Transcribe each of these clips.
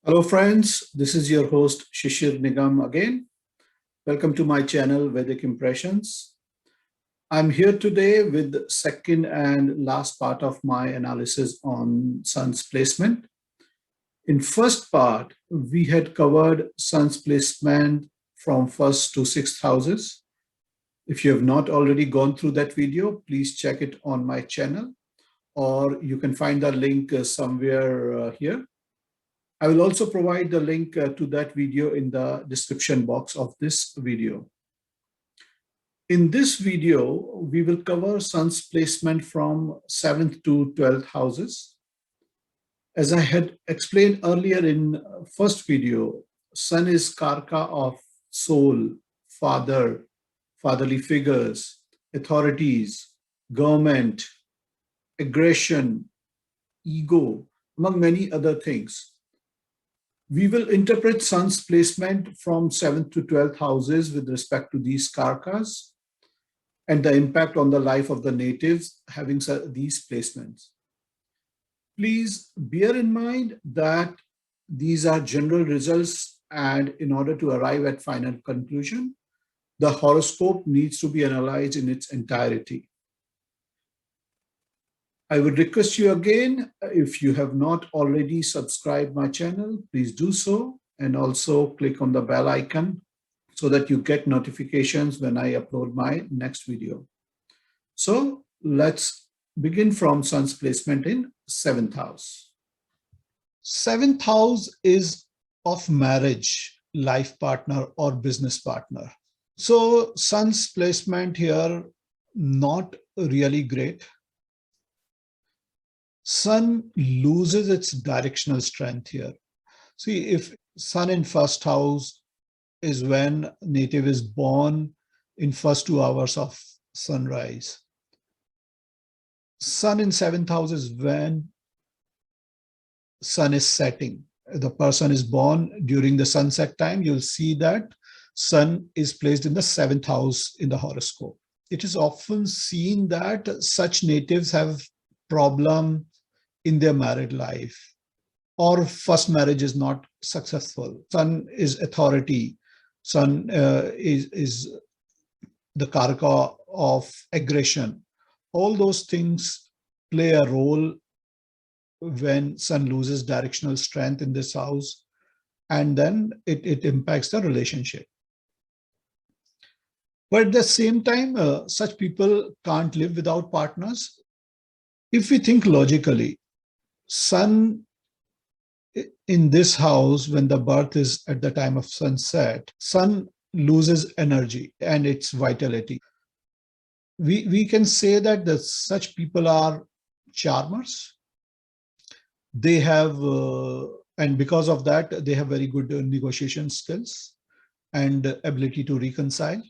Hello friends, this is your host Shishir Nigam again. Welcome to my channel Vedic Impressions. I'm here today with the second and last part of my analysis on Sun's placement. In first part, we had covered Sun's placement from first to sixth houses. If you have not already gone through that video, please check it on my channel, or you can find the link somewhere here. I will also provide the link to that video in the description box of this video. In this video, we will cover Sun's placement from 7th to 12th houses. As I had explained earlier in first video, Sun is karka of soul, father, fatherly figures, authorities, government, aggression, ego, among many other things. We will interpret Sun's placement from 7th to 12th houses with respect to these karkas and the impact on the life of the natives having these placements. Please bear in mind that these are general results, and in order to arrive at final conclusion, the horoscope needs to be analyzed in its entirety. I would request you again, if you have not already subscribed my channel, please do so, and also click on the bell icon so that you get notifications when I upload my next video. So let's begin from Sun's placement in 7th house. 7th house is of marriage, life partner, or business partner. So Sun's placement here, not really great. Sun loses its directional strength here. See, if Sun in first house is when native is born in first 2 hours of sunrise. Sun in 7th house is when sun is setting. The person is born during the sunset time. You'll see that Sun is placed in the 7th house in the horoscope. It is often seen that such natives have problem in their married life, or first marriage is not successful. Sun is authority. Sun is the karka of aggression. All those things play a role when Sun loses directional strength in this house, and then it impacts the relationship. But at the same time, such people can't live without partners. If we think logically, Sun in this house, when the birth is at the time of sunset, Sun loses energy and its vitality. We can say that such people are charmers. They have, and because of that, they have very good negotiation skills and ability to reconcile.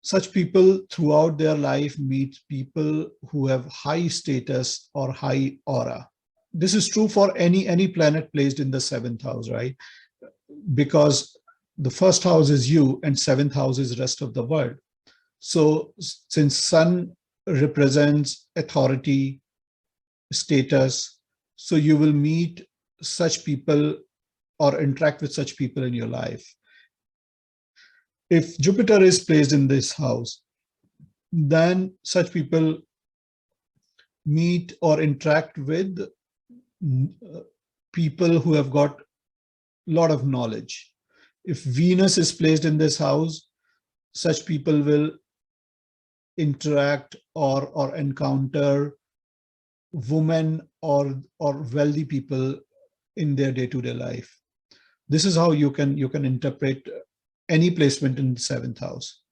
Such people throughout their life meet people who have high status or high aura. This is true for any planet placed in the 7th house, right? Because the first house is you and 7th house is rest of the world. So since Sun represents authority, status, so you will meet such people or interact with such people in your life. If Jupiter is placed in this house, then such people meet or interact with people who have got a lot of knowledge. If Venus is placed in this house, such people will interact or encounter women or wealthy people in their day-to-day life. This is how you can interpret any placement in the 7th house.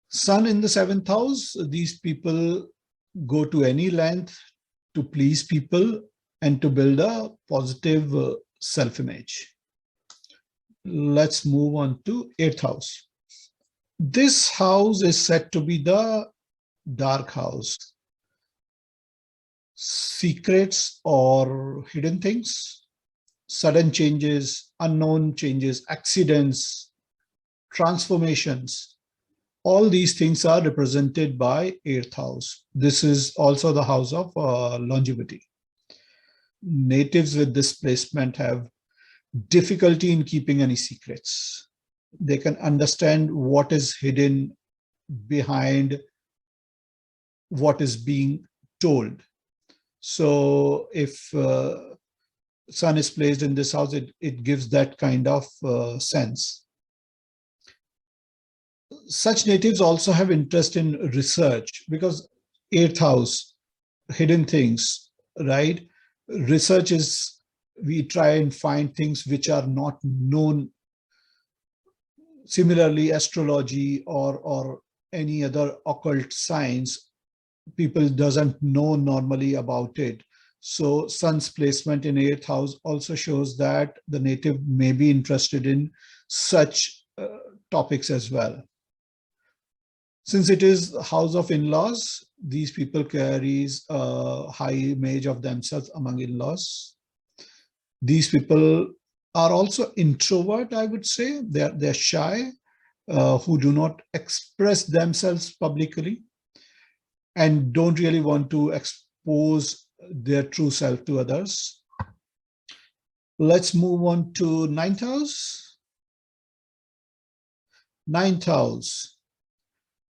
Sun in the 7th house, these people go to any length to please people and to build a positive self-image. Let's move on to 8th house. This house is said to be the dark house. Secrets or hidden things, sudden changes, unknown changes, accidents, transformations. All these things are represented by 8th house. This is also the house of longevity. natives with this placement have difficulty in keeping any secrets. They can understand what is hidden behind what is being told. So if sun is placed in this house, it gives that kind of sense. Such natives also have interest in research because 8th house, hidden things, right? Research is, we try and find things which are not known. Similarly, astrology or any other occult science, people doesn't know normally about it. So sun's placement in 8th house also shows that the native may be interested in such topics as well. Since it is house of in-laws, these people carries a high image of themselves among in-laws. These people are also introvert, I would say. They're shy, who do not express themselves publicly and don't really want to expose their true self to others. Let's move on to 9th house. 9th house.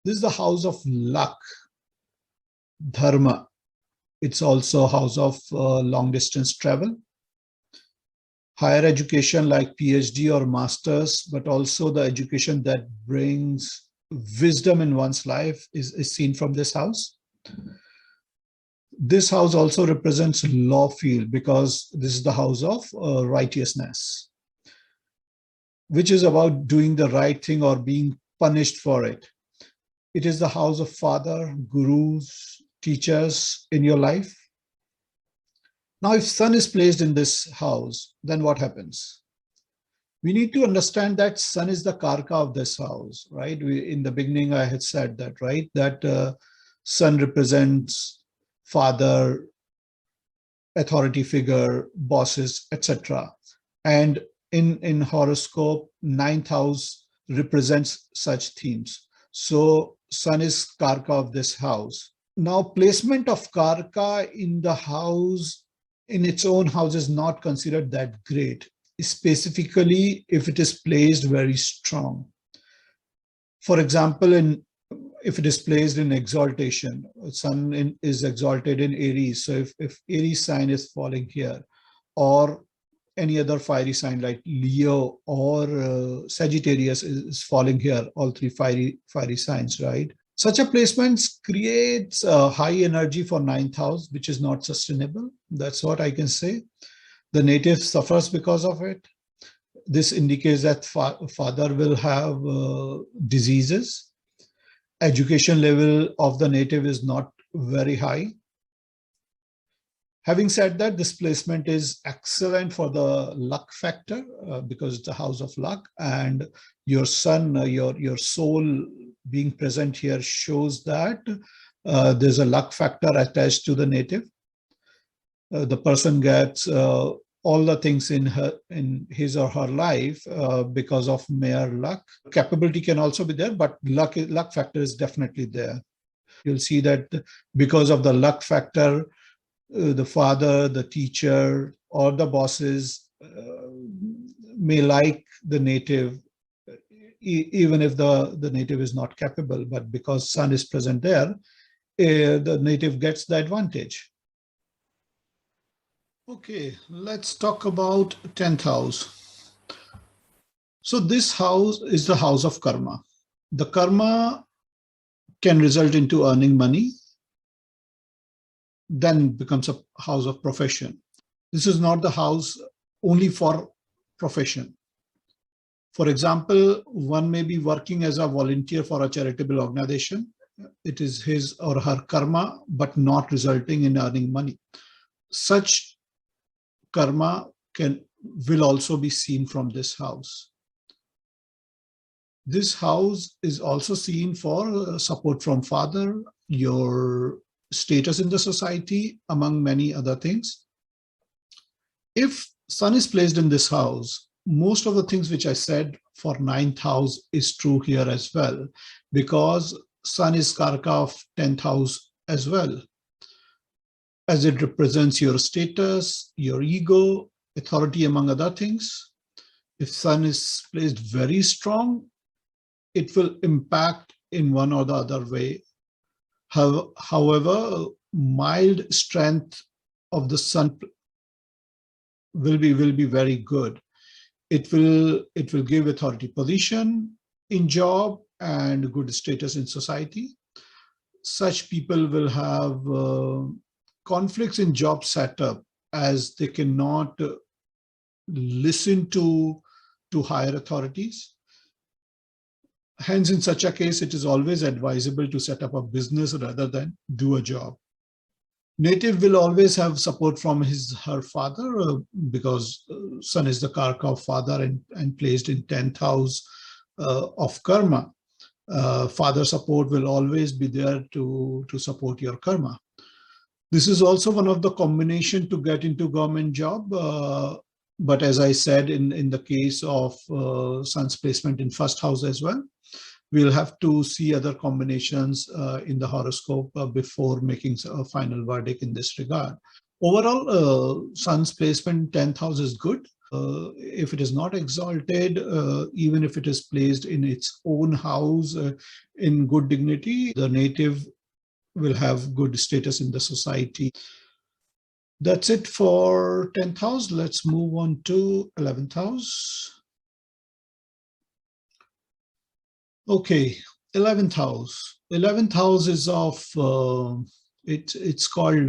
This is the house of luck, dharma. It's also a house of long distance travel, higher education like PhD or masters, but also the education that brings wisdom in one's life is seen from this house. This house also represents law field because this is the house of righteousness, which is about doing the right thing or being punished for it. It is the house of father, gurus, teachers in your life. Now, if sun is placed in this house, then what happens? We need to understand that sun is the karka of this house, right? In the beginning, I had said that, right? That sun represents father, authority figure, bosses, etc. And in horoscope, 9th house represents such themes. So sun is karka of this house. Now, placement of karka in the house, in its own house, is not considered that great, specifically if it is placed very strong. For example, if it is placed in exaltation, sun is exalted in Aries. So if Aries sign is falling here, or any other fiery sign like Leo or Sagittarius is falling here, all three fiery signs, right? Such a placement creates a high energy for 9th house, which is not sustainable. That's what I can say. The native suffers because of it. This indicates that father will have diseases. Education level of the native is not very high. Having said that, this placement is excellent for the luck factor because it's a house of luck, and your sun, your soul being present here shows that there's a luck factor attached to the native. The person gets all the things in his or her life because of mere luck. Capability can also be there, but luck factor is definitely there. You'll see that because of the luck factor, the father, the teacher, or the bosses may like the native, even if the native is not capable. But because sun is present there, the native gets the advantage. Okay, let's talk about 10th house. So this house is the house of karma. The karma can result into earning money, then becomes a house of profession. This is not the house only for profession. For example, one may be working as a volunteer for a charitable organization. It is his or her karma, but not resulting in earning money. Such karma will also be seen from this house. This house is also seen for support from father, your status in the society, among many other things. If sun is placed in this house, most of the things which I said for 9th house is true here as well, because sun is karka of 10th house as well. as it represents your status, your ego, authority, among other things. If Sun is placed very strong, it will impact in one or the other way. However, mild strength of the Sun will be very good. It will give authority position in job and good status in society. Such people will have conflicts in job setup, as they cannot listen to higher authorities. Hence, in such a case, it is always advisable to set up a business rather than do a job. Native will always have support from her father, because Sun is the karka of father and placed in 10th house of karma. Father support will always be there to support your karma. This is also one of the combination to get into government job. But as I said, in the case of Sun's placement in first house as well, we'll have to see other combinations in the horoscope before making a final verdict in this regard. Overall, Sun's placement in 10th house is good. If it is not exalted, even if it is placed in its own house in good dignity, the native will have good status in the society. That's it for 10th house. Let's move on to 11th house. Okay, 11th house. 11th house is of, it's called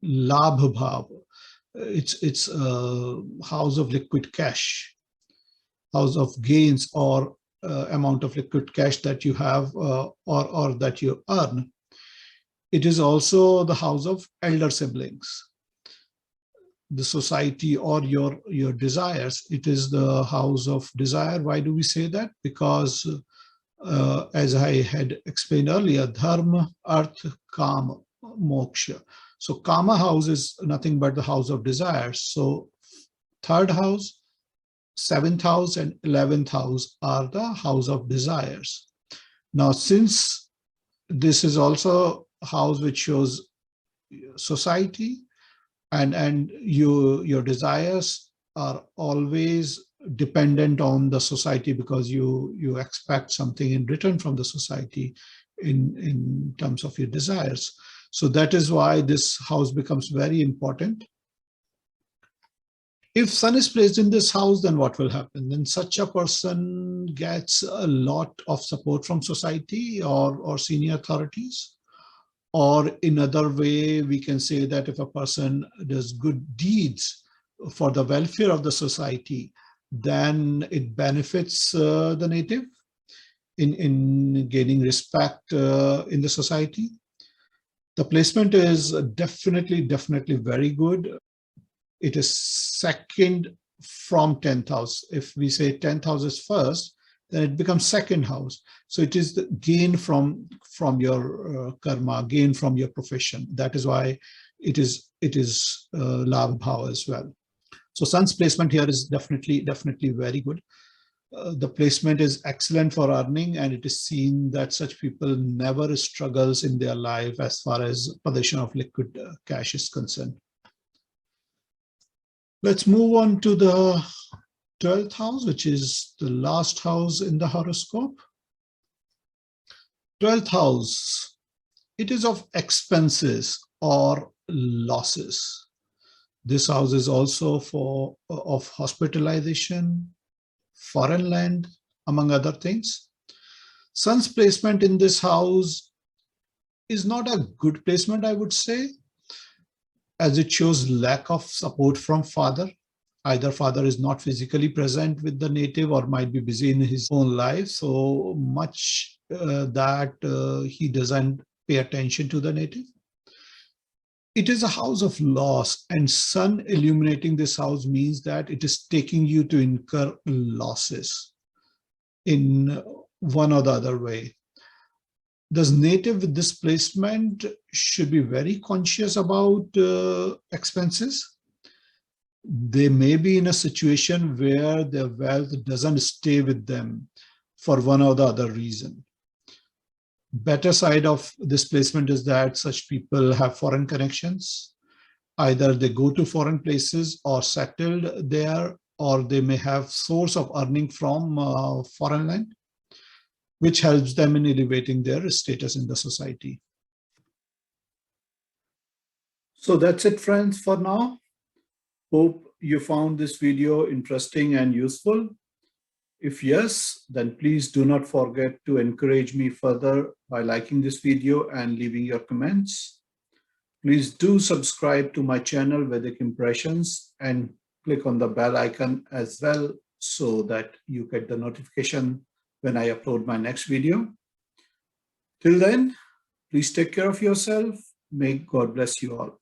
Labh Bhav. It's a house of liquid cash, house of gains or amount of liquid cash that you have or that you earn. It is also the house of elder siblings, the society or your desires. It is the house of desire. Why do we say that? Because as I had explained earlier, dharma, artha, kama, moksha. So kama house is nothing but the house of desires. So third house, 7th house and 11th house are the house of desires. Now, since this is also a house which shows society, and your desires are always dependent on the society, because you expect something in return from the society in terms of your desires. So that is why this house becomes very important. If Sun is placed in this house, then what will happen? Then such a person gets a lot of support from society or senior authorities. Or in other way, we can say that if a person does good deeds for the welfare of the society, then it benefits the native in gaining respect in the society. The placement is definitely very good. It is second from 10th house. If we say 10th house is first, then it becomes second house. So it is the gain from your karma, gain from your profession. That is why it is Labh Bhava as well. So Sun's placement here is definitely very good. The placement is excellent for earning, and it is seen that such people never struggles in their life as far as possession of liquid cash is concerned. Let's move on to the 12th house, which is the last house in the horoscope. 12th house, it is of expenses or losses. This house is also of hospitalization, foreign land, among other things. Sun's placement in this house is not a good placement, I would say, as it shows lack of support from father. Either father is not physically present with the native or might be busy in his own life, so much that he doesn't pay attention to the native. It is a house of loss, and Sun illuminating this house means that it is taking you to incur losses in one or the other way. The native with this placement should be very conscious about expenses. They may be in a situation where their wealth doesn't stay with them for one or the other reason. Better side of this placement is that such people have foreign connections, Either they go to foreign places or settled there, or they may have source of earning from foreign land, which helps them in elevating their status in the society. So that's it, friends, for now. Hope you found this video interesting and useful. If yes, then please do not forget to encourage me further by liking this video and leaving your comments. Please do subscribe to my channel Vedic Impressions and click on the bell icon as well so that you get the notification when I upload my next video. Till then, please take care of yourself. May God bless you all.